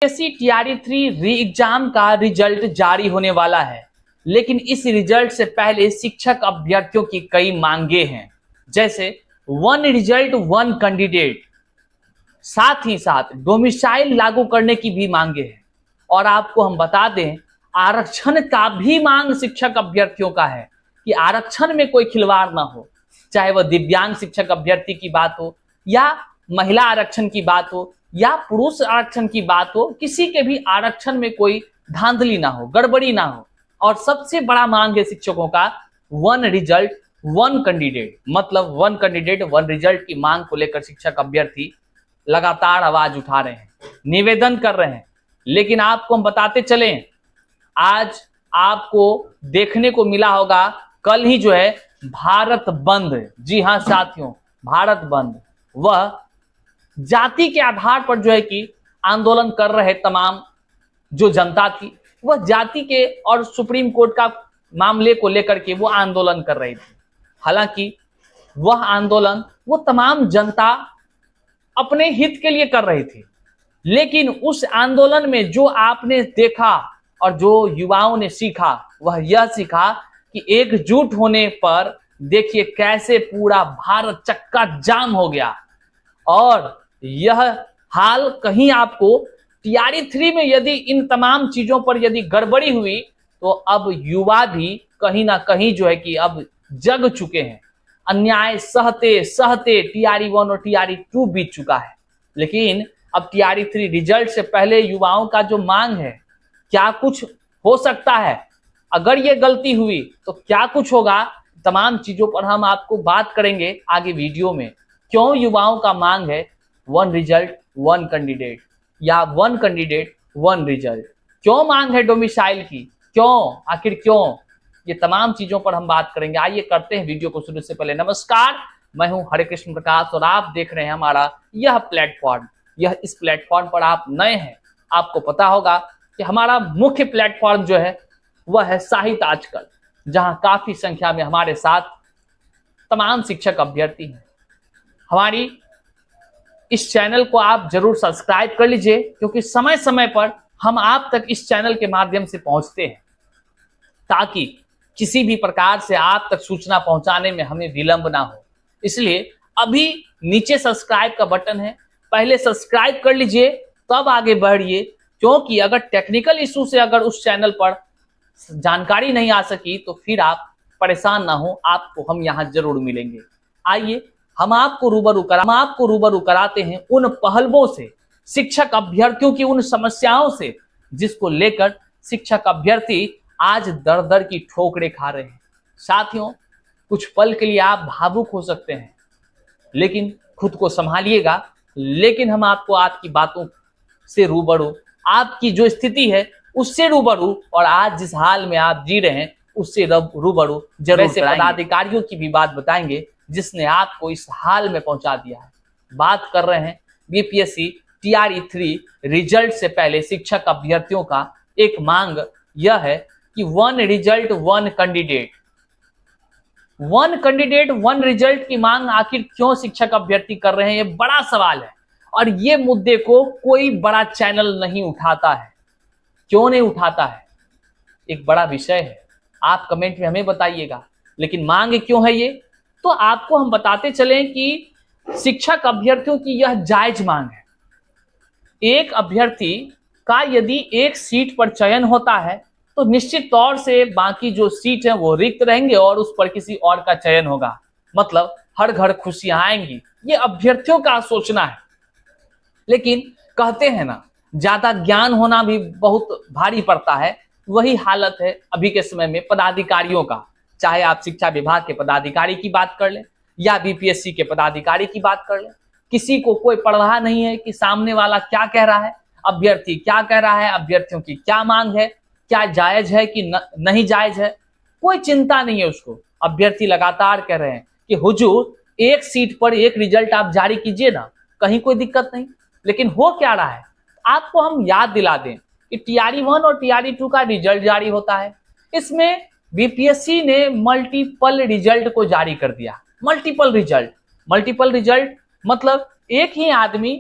UPSC TRE 3 री exam का result जारी होने वाला है, लेकिन इस रिजल्ट से पहले शिक्षक अभ्यर्थियों की कई मांगे हैं, जैसे वन रिजल्ट वन कैंडिडेट, साथ ही साथ डोमिसाइल लागू करने की भी मांगे हैं। और आपको हम बता दें, आरक्षण का भी मांग शिक्षक अभ्यर्थियों का है कि आरक्षण में कोई खिलवाड़ ना हो, चाहे वह दिव्यांग शिक्षक अभ्यर्थी की बात हो या महिला आरक्षण की बात हो या पुरुष आरक्षण की बात हो, किसी के भी आरक्षण में कोई धांधली ना हो, गड़बड़ी ना हो। और सबसे बड़ा मांग है शिक्षकों का वन रिजल्ट वन कैंडिडेट, मतलब वन कैंडिडेट वन रिजल्ट की मांग को लेकर शिक्षक अभ्यर्थी लगातार आवाज उठा रहे हैं, निवेदन कर रहे हैं। लेकिन आपको हम बताते चलें, आज आपको देखने को मिला होगा कल ही जो है भारत बंद, जी हां साथियों, भारत बंद, वह जाति के आधार पर जो है कि आंदोलन कर रहे तमाम जो जनता थी, वह जाति के और सुप्रीम कोर्ट का मामले को लेकर के वो आंदोलन कर रही थी। हालांकि वह आंदोलन वो तमाम जनता अपने हित के लिए कर रही थी, लेकिन उस आंदोलन में जो आपने देखा और जो युवाओं ने सीखा, वह यह सीखा कि एकजुट होने पर देखिए कैसे पूरा भारत चक्का जाम हो गया। और यह हाल कहीं आपको टीआरई 3 में यदि इन तमाम चीजों पर यदि गड़बड़ी हुई तो अब युवा भी कहीं ना कहीं जो है कि अब जग चुके हैं। अन्याय सहते सहते टीआरई 1 और टीआरई 2 बीत चुका है, लेकिन अब टीआरई 3 रिजल्ट से पहले युवाओं का जो मांग है, क्या कुछ हो सकता है, अगर ये गलती हुई तो क्या कुछ होगा, तमाम चीजों पर हम आपको बात करेंगे आगे वीडियो में। क्यों युवाओं का मांग है वन रिजल्ट वन कैंडिडेट या वन कैंडिडेट वन रिजल्ट, क्यों मांग है डोमिसाइल की, क्यों, आखिर क्यों, ये तमाम चीजों पर हम बात करेंगे। आइए करते हैं वीडियो को शुरू से पहले। नमस्कार, मैं हूं हरे कृष्ण प्रकाश और आप देख रहे हैं हमारा यह प्लेटफॉर्म। इस प्लेटफॉर्म पर आप नए हैं, आपको पता होगा कि हमारा मुख्य प्लेटफॉर्म जो है वह है साहित्य आजकल, जहां काफी संख्या में हमारे साथ तमाम शिक्षक अभ्यर्थी हैं। हमारी इस चैनल को आप जरूर सब्सक्राइब कर लीजिए, क्योंकि समय समय पर हम आप तक इस चैनल के माध्यम से पहुंचते हैं, ताकि किसी भी प्रकार से आप तक सूचना पहुंचाने में हमें विलंब ना हो। इसलिए अभी नीचे सब्सक्राइब का बटन है, पहले सब्सक्राइब कर लीजिए तब आगे बढ़िए, क्योंकि अगर टेक्निकल इशू से अगर उस चैनल पर जानकारी नहीं आ सकी तो फिर आप परेशान ना हो, आपको हम यहाँ जरूर मिलेंगे। आइए हम आपको रूबरू कराते हैं उन पहलुओं से, शिक्षक अभ्यर्थियों की उन समस्याओं से, जिसको लेकर शिक्षक अभ्यर्थी आज दर दर की ठोकरें खा रहे हैं। साथियों, कुछ पल के लिए आप भावुक हो सकते हैं, लेकिन खुद को संभालिएगा। लेकिन हम आपको आपकी बातों से रूबरू, आपकी जो स्थिति है उससे रूबरू, और आज जिस हाल में आप जी रहे हैं उससे रूबरू जरूर कराएंगे। पदाधिकारियों की भी बात बताएंगे जिसने आपको इस हाल में पहुंचा दिया है। बात कर रहे हैं बीपीएससी टीआरई 3 रिजल्ट से पहले शिक्षक अभ्यर्थियों का एक मांग यह है कि one result one candidate, one candidate one result की मांग आखिर क्यों शिक्षक अभ्यर्थी कर रहे हैं, ये बड़ा सवाल है। और ये मुद्दे को कोई बड़ा चैनल नहीं उठाता है। क्यों नहीं उठाता है, एक बड़ा विषय है, आप कमेंट में हमें बताइएगा। लेकिन मांग क्यों है ये, तो आपको हम बताते चलें कि शिक्षक अभ्यर्थियों की यह जायज मांग है। एक अभ्यर्थी का यदि एक सीट पर चयन होता है तो निश्चित तौर से बाकी जो सीट है वो रिक्त रहेंगे और उस पर किसी और का चयन होगा, मतलब हर घर खुशियां आएंगी, ये अभ्यर्थियों का सोचना है। लेकिन कहते हैं ना, ज्यादा ज्ञान होना भी बहुत भारी पड़ता है। वही हालत है अभी के समय में पदाधिकारियों का, चाहे आप शिक्षा विभाग के पदाधिकारी की बात कर लें या बीपीएससी के पदाधिकारी की बात कर लें, किसी को कोई परवाह नहीं है कि सामने वाला क्या कह रहा है, अभ्यर्थी क्या कह रहा है, अभ्यर्थियों की क्या मांग है, क्या जायज है कि नहीं जायज है, कोई चिंता नहीं है उसको। अभ्यर्थी लगातार कह रहे हैं कि हुजूर एक सीट पर एक रिजल्ट आप जारी कीजिए ना, कहीं कोई दिक्कत नहीं। लेकिन हो क्या रहा है, आपको हम याद दिला दें कि टीआरई 1 और टीआरई 2 का रिजल्ट जारी होता है। इसमें बीपीएससी ने मल्टीपल रिजल्ट को जारी कर दिया। मल्टीपल रिजल्ट मतलब एक ही आदमी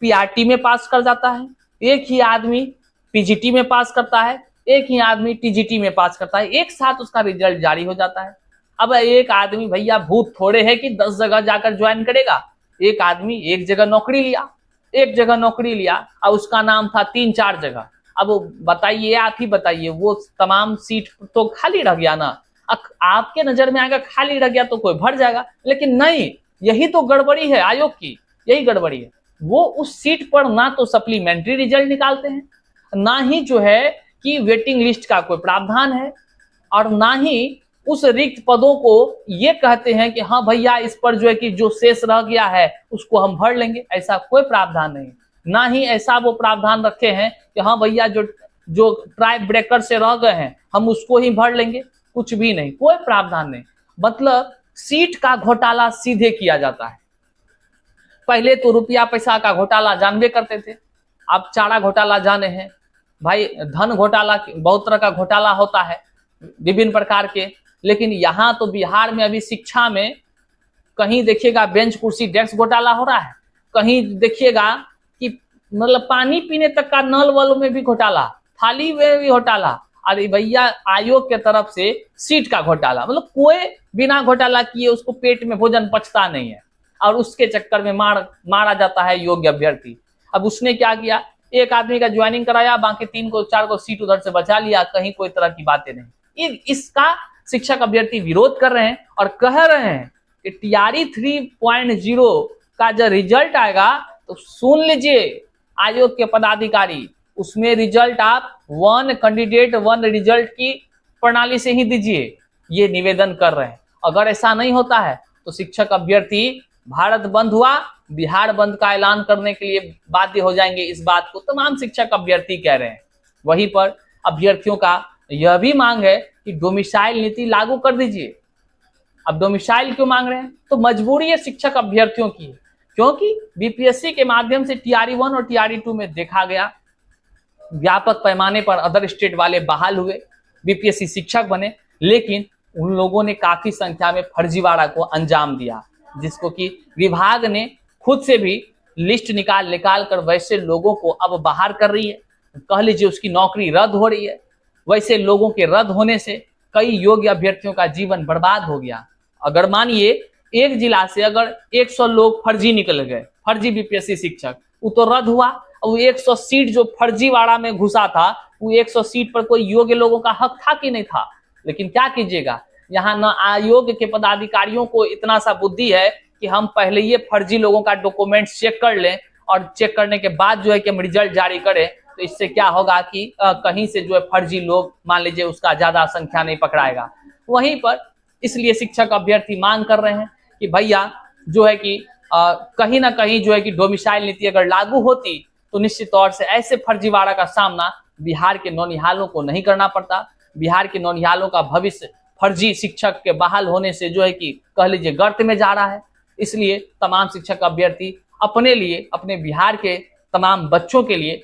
पीआरटी में पास कर जाता है, एक ही आदमी पीजीटी में पास करता है, एक ही आदमी टीजीटी में पास करता है, एक साथ उसका रिजल्ट जारी हो जाता है। अब एक आदमी भैया भूत थोड़े है कि 10 जगह जाकर ज्वाइन करेगा। एक आदमी एक जगह नौकरी लिया और उसका नाम था 3-4 जगह। अब बताइए, आप ही बताइए, वो तमाम सीट तो खाली रह गया ना। आपके नजर में आएगा खाली रह गया तो कोई भर जाएगा, लेकिन नहीं, यही तो गड़बड़ी है आयोग की, यही गड़बड़ी है। वो उस सीट पर ना तो सप्लीमेंट्री रिजल्ट निकालते हैं, ना ही जो है कि वेटिंग लिस्ट का कोई प्रावधान है, और ना ही उस रिक्त पदों को ये कहते हैं कि हाँ भैया इस पर जो है कि जो शेष रह गया है उसको हम भर लेंगे। ऐसा कोई प्रावधान नहीं। ना ही ऐसा वो प्रावधान रखे हैं कि हाँ भैया जो ट्राई ब्रेकर से रह गए हैं हम उसको ही भर लेंगे। कुछ भी नहीं, कोई प्रावधान नहीं। मतलब सीट का घोटाला सीधे किया जाता है। पहले तो रुपया पैसा का घोटाला जानबे करते थे, अब चारा घोटाला जाने हैं भाई। धन घोटाला, बहुत तरह का घोटाला होता है विभिन्न प्रकार के, लेकिन यहाँ तो बिहार में अभी शिक्षा में कहीं देखिएगा बेंच कुर्सी डेस्क घोटाला हो रहा है, कहीं देखिएगा कि मतलब पानी पीने तक का नल वल में भी घोटाला, थाली में भी घोटाला। अरे भैया आयोग के तरफ से सीट का घोटाला, मतलब कोई बिना घोटाला किए उसको पेट में भोजन पचता नहीं है, और उसके चक्कर में मारा जाता है योग्य अभ्यर्थी। अब उसने क्या किया, एक आदमी का ज्वाइनिंग कराया, बाकी 3-4 को सीट उधर से बचा लिया, कहीं कोई तरह की बातें नहीं। इसका शिक्षक अभ्यर्थी विरोध कर रहे हैं और कह रहे हैं कि टीआरई 3.0 का जब रिजल्ट आएगा तो सुन लीजिए आयोग के पदाधिकारी, उसमें रिजल्ट आप 1 कैंडिडेट 1 रिजल्ट की प्रणाली से ही दीजिए, ये निवेदन कर रहे हैं। अगर ऐसा नहीं होता है तो शिक्षक अभ्यर्थी भारत बंद हुआ, बिहार बंद का ऐलान करने के लिए बाध्य हो जाएंगे। इस बात को तमाम शिक्षक अभ्यर्थी कह रहे हैं। वहीं पर अभ्यर्थियों का यह भी मांग है कि डोमिसाइल नीति लागू कर दीजिए। अब डोमिसाइल क्यों मांग रहे हैं, तो मजबूरी है शिक्षक अभ्यर्थियों की, क्योंकि बीपीएससी के माध्यम से टीआरई 1 और टीआरई 2 में देखा गया व्यापक पैमाने पर अदर स्टेट वाले बहाल हुए, बीपीएससी शिक्षक बने, लेकिन उन लोगों ने काफी संख्या में फर्जीवाड़ा को अंजाम दिया, जिसको कि विभाग ने खुद से भी लिस्ट निकाल कर वैसे लोगों को अब बाहर कर रही है। कह लीजिए उसकी नौकरी रद्द हो रही है। वैसे लोगों के रद्द होने से कई योग्य अभ्यर्थियों का जीवन बर्बाद हो गया। अगर मानिए एक जिला से अगर 100 लोग फर्जी निकल गए, फर्जी बीपीएससी शिक्षक, वो तो रद्द हुआ। और 100 सीट जो फर्जीवाड़ा में घुसा था, वो 100 सीट पर कोई योग्य लोगों का हक था कि नहीं था। लेकिन क्या कीजिएगा, यहाँ न आयोग के पदाधिकारियों को इतना सा बुद्धि है कि हम पहले ये फर्जी लोगों का डॉक्यूमेंट्स चेक कर लें, और चेक करने के बाद जो है कि हम रिजल्ट जारी करें। तो इससे क्या होगा कि कहीं से जो है फर्जी लोग, मान लीजिए उसका ज्यादा संख्या नहीं पकड़ाएगा। वहीं पर इसलिए शिक्षक अभ्यर्थी मांग कर रहे हैं कि भैया जो है कि कहीं ना कहीं जो है कि डोमिसाइल नीति अगर लागू होती तो निश्चित तौर से ऐसे फर्जीवाड़ा का सामना बिहार के नौनिहालों को नहीं करना पड़ता। बिहार के नौनिहालों का भविष्य फर्जी शिक्षक के बहाल होने से जो है कि कह लीजिए गर्त में जा रहा है। इसलिए तमाम शिक्षक अभ्यर्थी अपने लिए, अपने बिहार के तमाम बच्चों के लिए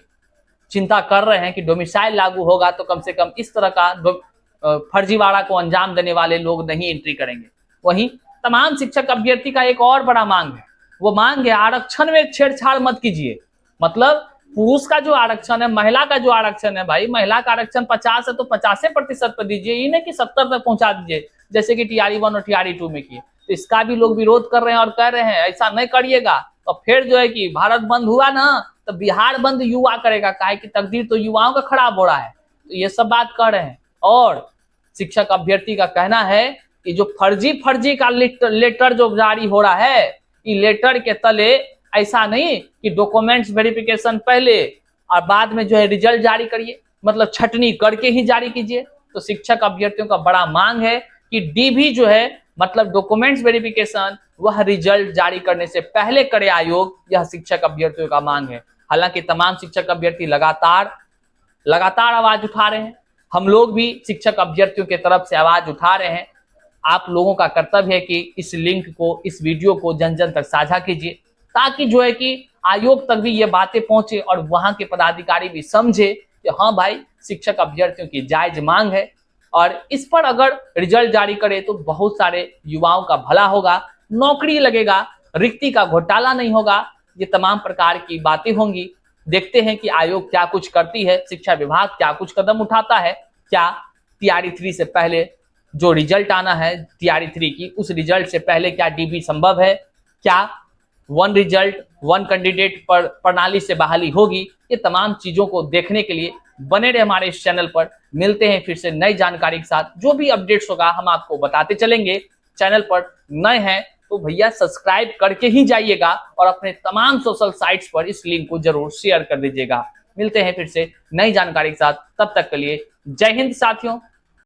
चिंता कर रहे हैं कि डोमिसाइल लागू होगा तो कम से कम इस तरह का फर्जीवाड़ा को अंजाम देने वाले लोग नहीं एंट्री करेंगे। वहीं तमाम शिक्षक अभ्यर्थी का एक और बड़ा मांग है, वो मांग है आरक्षण में छेड़छाड़ मत कीजिए। मतलब पुरुष का जो आरक्षण है, महिला का जो आरक्षण है, भाई महिला का आरक्षण 50 है तो 50% पर दीजिए, ये नहीं कि 70 तक पहुंचा दीजिए जैसे कि टीआरई 1 और टीआरई 2 में किए। तो इसका भी लोग विरोध कर रहे हैं और कह रहे हैं ऐसा नहीं करिएगा तो फिर जो है कि भारत बंद हुआ ना तो बिहार बंद युवा करेगा, काहे कि तकदीर तो युवाओं का खराब हो रहा है। तो ये सब बात कर रहे हैं। और शिक्षक अभ्यर्थी का कहना है कि जो फर्जी का लेटर जो जारी हो रहा है, ये लेटर के तले ऐसा नहीं कि डॉक्यूमेंट्स वेरिफिकेशन पहले और बाद में जो है रिजल्ट जारी करिए, मतलब छटनी करके ही जारी कीजिए। तो शिक्षक अभ्यर्थियों का बड़ा मांग है कि डीवी जो है मतलब डॉक्यूमेंट्स वेरिफिकेशन वह रिजल्ट जारी करने से पहले करे आयोग, यह शिक्षक अभ्यर्थियों का मांग है। हालांकि तमाम शिक्षक अभ्यर्थी लगातार आवाज उठा रहे हैं। हम लोग भी शिक्षक अभ्यर्थियों के तरफ से आवाज उठा रहे हैं। आप लोगों का कर्तव्य है कि इस लिंक को, इस वीडियो को जन जन तक साझा कीजिए, ताकि जो है कि आयोग तक भी ये बातें पहुंचे और वहां के पदाधिकारी भी समझे कि हाँ भाई शिक्षक अभ्यर्थियों की जायज मांग है, और इस पर अगर रिजल्ट जारी करे तो बहुत सारे युवाओं का भला होगा, नौकरी लगेगा, रिक्ति का घोटाला नहीं होगा, ये तमाम प्रकार की बातें होंगी। देखते हैं कि आयोग क्या कुछ करती है, शिक्षा विभाग क्या कुछ कदम उठाता है, क्या टीआरई 3 से पहले जो रिजल्ट आना है टीआरई 3 की, उस रिजल्ट से पहले क्या डीबी संभव है, क्या वन रिजल्ट वन कैंडिडेट पर प्रणाली से बहाली होगी। ये तमाम चीजों को देखने के लिए बने रहे हमारे इस चैनल पर। मिलते हैं फिर से नई जानकारी के साथ, जो भी अपडेट्स होगा हम आपको बताते चलेंगे। चैनल पर नए हैं तो भैया सब्सक्राइब करके ही जाइएगा और अपने तमाम सोशल साइट्स पर इस लिंक को जरूर शेयर कर दीजिएगा। मिलते हैं फिर से नई जानकारी के साथ, तब तक के लिए जय हिंद साथियों।